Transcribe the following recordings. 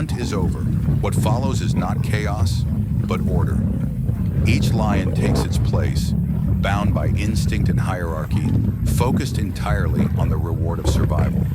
hunt is over. What follows is not chaos, but order. Each lion takes its place, bound by instinct and hierarchy, focused entirely on the reward of survival.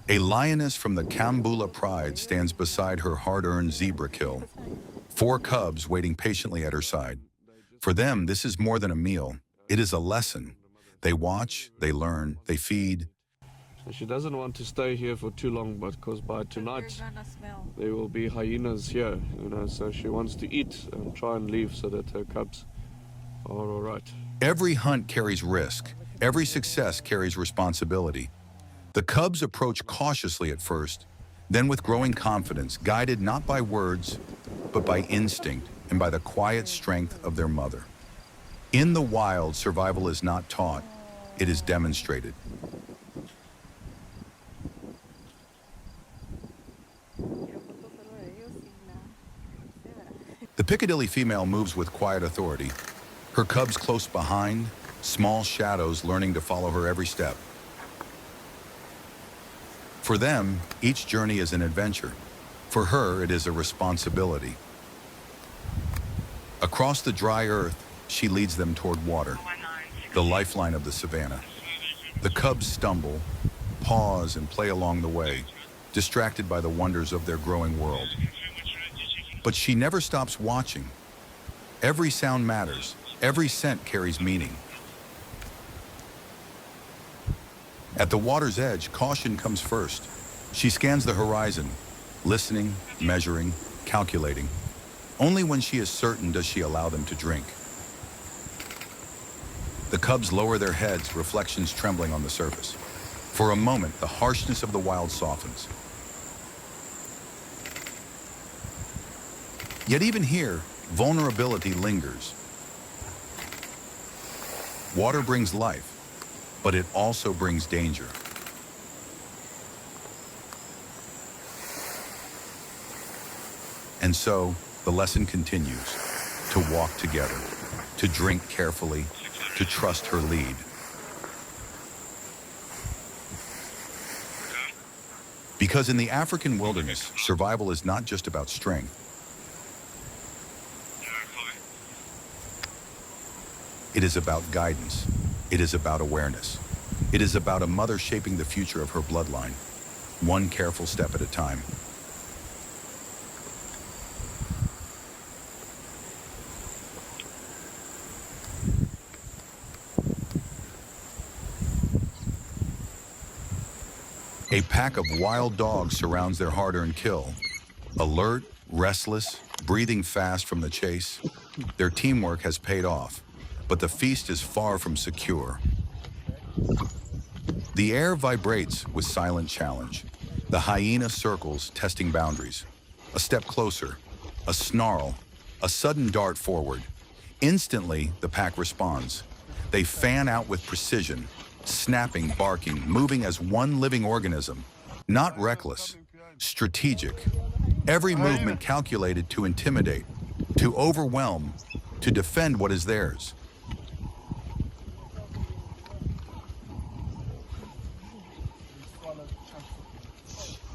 A lioness from the Kambula pride stands beside her hard-earned zebra kill, 4 cubs waiting patiently at her side. For them, this is more than a meal. It is a lesson. They watch, they learn, they feed. So she doesn't want to stay here for too long, because by tonight there will be hyenas here, so she wants to eat and try and leave so that her cubs are all right. Every hunt carries risk. Every success carries responsibility. The cubs approach cautiously at first, then with growing confidence, guided not by words, but by instinct and by the quiet strength of their mother. In the wild, survival is not taught, it is demonstrated. The Piccadilly female moves with quiet authority, her cubs close behind, small shadows learning to follow her every step. For them, each journey is an adventure. For her, it is a responsibility. Across the dry earth, she leads them toward water, the lifeline of the savannah. The cubs stumble, pause, and play along the way, distracted by the wonders of their growing world. But she never stops watching. Every sound matters. Every scent carries meaning. At the water's edge, caution comes first. She scans the horizon, listening, measuring, calculating. Only when she is certain does she allow them to drink. The cubs lower their heads, reflections trembling on the surface. For a moment, the harshness of the wild softens. Yet even here, vulnerability lingers. Water brings life, but it also brings danger. And so, the lesson continues, to walk together, to drink carefully, to trust her lead. Because in the African wilderness, survival is not just about strength. It is about guidance. It is about awareness. It is about a mother shaping the future of her bloodline, one careful step at a time. A pack of wild dogs surrounds their hard-earned kill. Alert, restless, breathing fast from the chase, their teamwork has paid off. But the feast is far from secure. The air vibrates with silent challenge. The hyena circles, testing boundaries. A step closer, a snarl, a sudden dart forward. Instantly, the pack responds. They fan out with precision, snapping, barking, moving as one living organism. Not reckless, strategic. Every movement calculated to intimidate, to overwhelm, to defend what is theirs.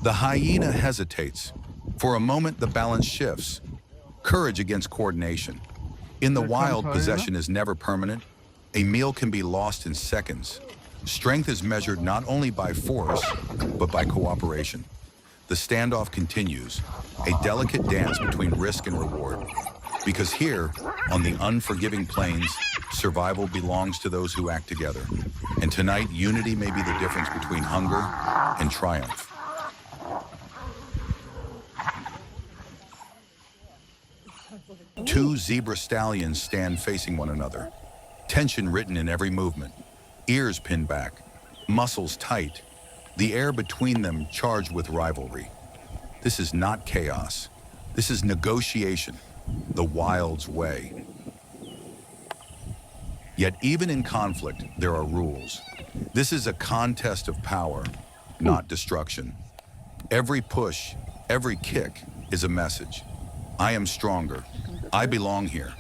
The hyena hesitates. For a moment, the balance shifts. Courage against coordination. In the wild, possession is never permanent. A meal can be lost in seconds. Strength is measured not only by force, but by cooperation. The standoff continues, a delicate dance between risk and reward. Because here, on the unforgiving plains, survival belongs to those who act together. And tonight, unity may be the difference between hunger and triumph. Two zebra stallions stand facing one another, tension written in every movement, ears pinned back, muscles tight, the air between them charged with rivalry. This is not chaos. This is negotiation, the wild's way. Yet even in conflict, there are rules. This is a contest of power, not destruction. Every push, every kick is a message. I am stronger. I belong here.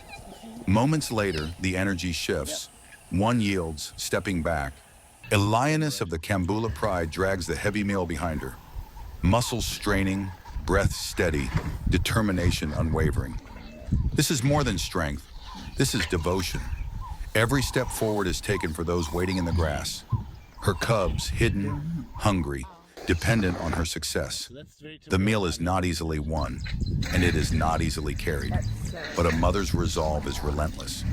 Moments later, the energy shifts. One yields, stepping back. A lioness of the Kambula pride drags the heavy meal behind her. Muscles straining, breath steady, determination unwavering. This is more than strength. This is devotion. Every step forward is taken for those waiting in the grass. Her cubs, hidden, hungry, dependent on her success. The meal is not easily won, and it is not easily carried. But a mother's resolve is relentless.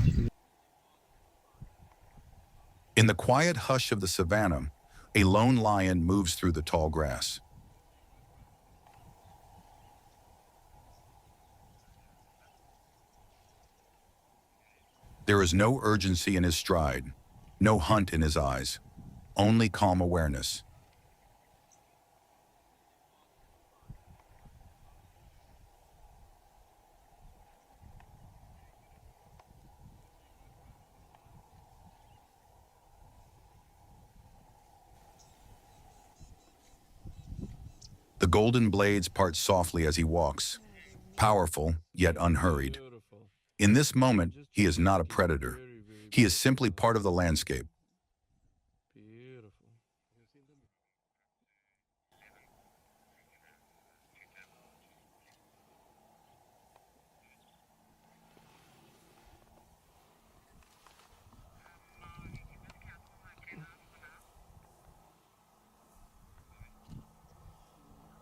In the quiet hush of the savannah, a lone lion moves through the tall grass. There is no urgency in his stride, no hunt in his eyes, only calm awareness. The golden blades part softly as he walks, powerful yet unhurried. Beautiful. In this moment, he is not a predator. He is simply part of the landscape. Beautiful.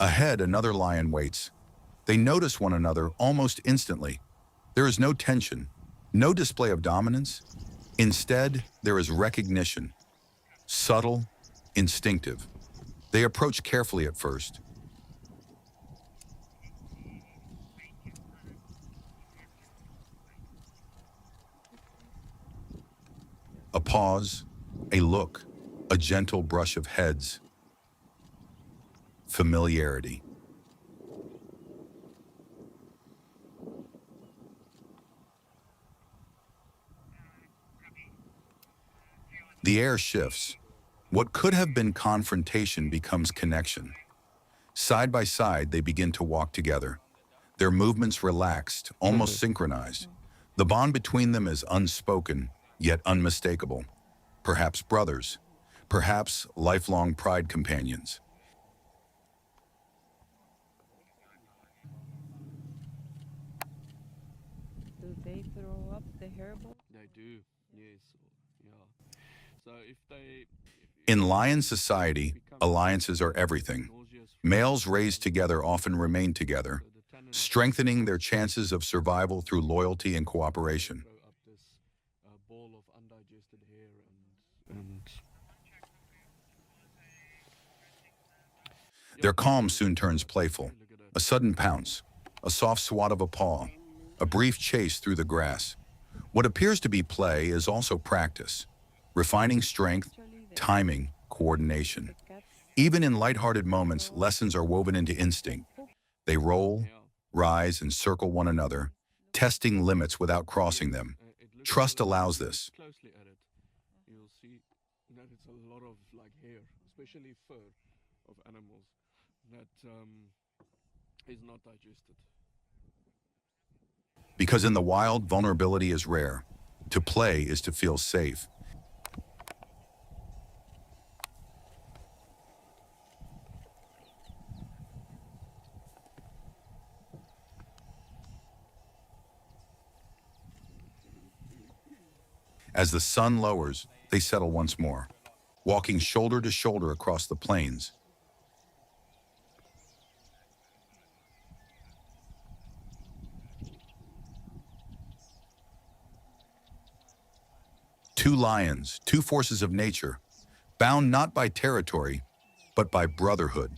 Ahead, another lion waits. They notice one another almost instantly. There is no tension, no display of dominance. Instead, there is recognition, subtle, instinctive. They approach carefully at first. A pause, a look, a gentle brush of heads. Familiarity. The air shifts. What could have been confrontation becomes connection. Side by side, they begin to walk together. Their movements relaxed, almost synchronized. The bond between them is unspoken, yet unmistakable. Perhaps brothers, perhaps lifelong pride companions. Do they throw up the hairball? They do, yes. Yeah. So if they... In lion society, alliances are everything. Males raised together often remain together, strengthening their chances of survival through loyalty and cooperation. Throw up this ball of undigested hair and Their calm soon turns playful. A sudden pounce, a soft swat of a paw, a brief chase through the grass. What appears to be play is also practice, refining strength, timing, coordination. Even in lighthearted moments, lessons are woven into instinct. They roll, rise, and circle one another, testing limits without crossing them. Trust allows this. closely at it, you'll see that it's a lot of like hair, especially fur of animals that is not digested. Because in the wild, vulnerability is rare. To play is to feel safe. As the sun lowers, they settle once more, walking shoulder to shoulder across the plains. Two lions, two forces of nature, bound not by territory, but by brotherhood.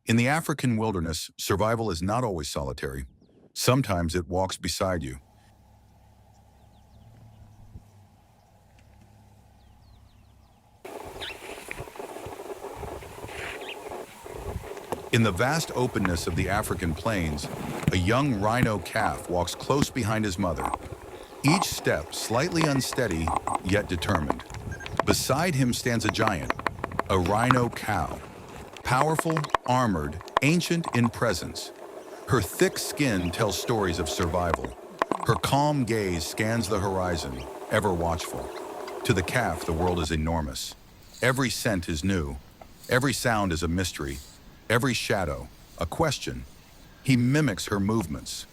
In the African wilderness, survival is not always solitary. Sometimes it walks beside you. In the vast openness of the African plains, a young rhino calf walks close behind his mother, each step slightly unsteady, yet determined. Beside him stands a giant, a rhino cow, powerful, armored, ancient in presence. Her thick skin tells stories of survival. Her calm gaze scans the horizon, ever watchful. To the calf, the world is enormous. Every scent is new. Every sound is a mystery. Every shadow, a question. He mimics her movements,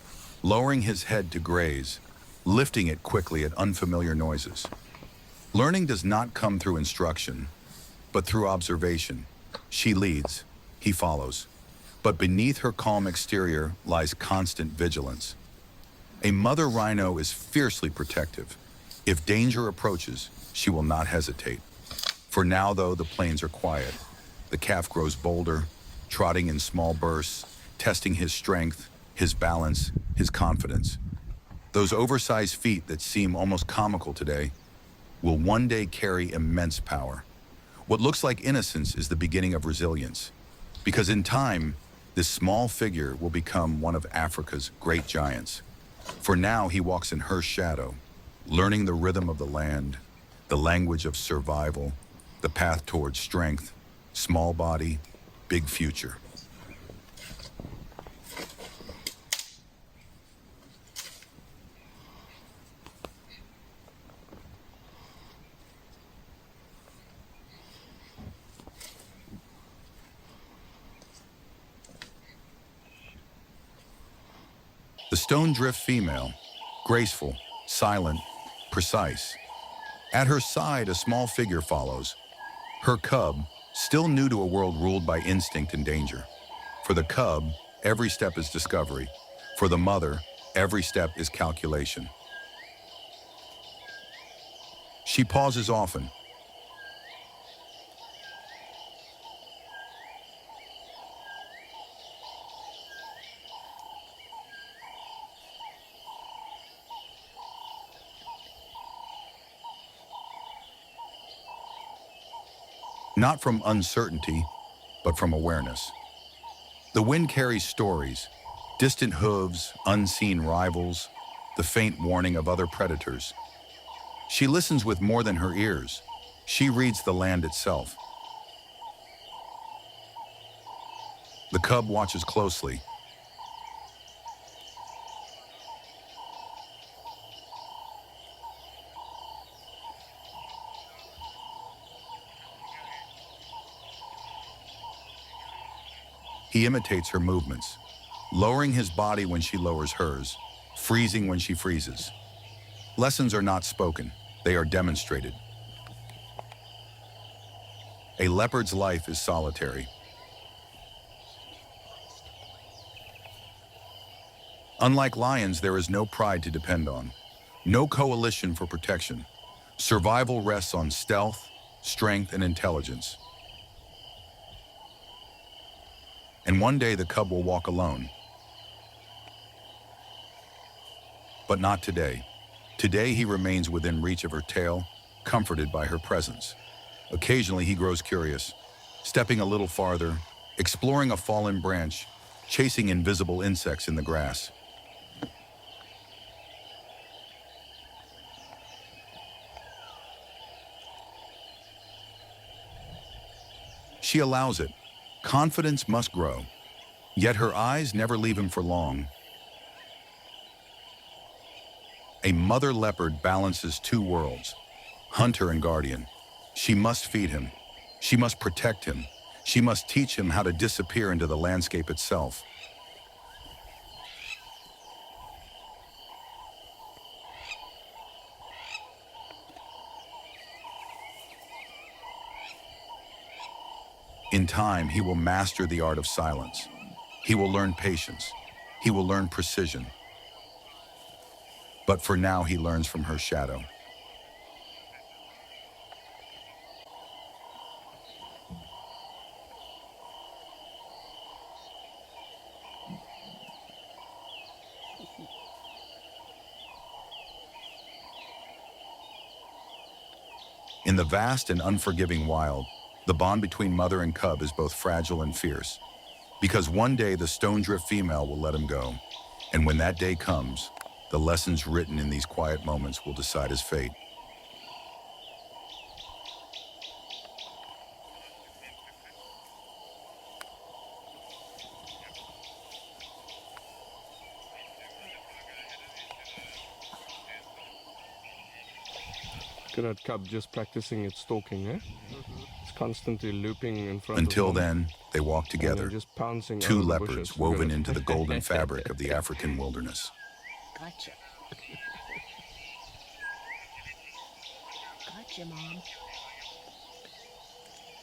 lowering his head to graze, lifting it quickly at unfamiliar noises. Learning does not come through instruction, but through observation. She leads, he follows. But beneath her calm exterior lies constant vigilance. A mother rhino is fiercely protective. If danger approaches, she will not hesitate. For now, though, the plains are quiet. The calf grows bolder, trotting in small bursts, testing his strength, his balance, his confidence. Those oversized feet that seem almost comical today will one day carry immense power. What looks like innocence is the beginning of resilience, because in time, this small figure will become one of Africa's great giants. For now, he walks in her shadow, learning the rhythm of the land, the language of survival, the path towards strength, small body, big future. The stone drift female, graceful, silent, precise. At her side, a small figure follows. Her cub, still new to a world ruled by instinct and danger. For the cub, every step is discovery. For the mother, every step is calculation. She pauses often. Not from uncertainty, but from awareness. The wind carries stories, distant hooves, unseen rivals, the faint warning of other predators. She listens with more than her ears. She reads the land itself. The cub watches closely. He imitates her movements, lowering his body when she lowers hers, freezing when she freezes. Lessons are not spoken, they are demonstrated. A leopard's life is solitary. Unlike lions, there is no pride to depend on, no coalition for protection. Survival rests on stealth, strength, and intelligence. And one day the cub will walk alone. But not today. Today he remains within reach of her tail, comforted by her presence. Occasionally he grows curious, stepping a little farther, exploring a fallen branch, chasing invisible insects in the grass. She allows it. Confidence must grow, yet her eyes never leave him for long. A mother leopard balances two worlds, hunter and guardian. She must feed him. She must protect him. She must teach him how to disappear into the landscape itself. In time, he will master the art of silence. He will learn patience. He will learn precision. But for now, he learns from her shadow. In the vast and unforgiving wild, the bond between mother and cub is both fragile and fierce. Because one day the stone drift female will let him go. And when that day comes, the lessons written in these quiet moments will decide his fate. Look at that cub just practicing its stalking, eh? It's constantly looping in front Until of mom, then, they walk and then together, just pouncing two over the leopards bushes. woven Look at into the golden fabric of the African wilderness. Gotcha. Gotcha, Mom.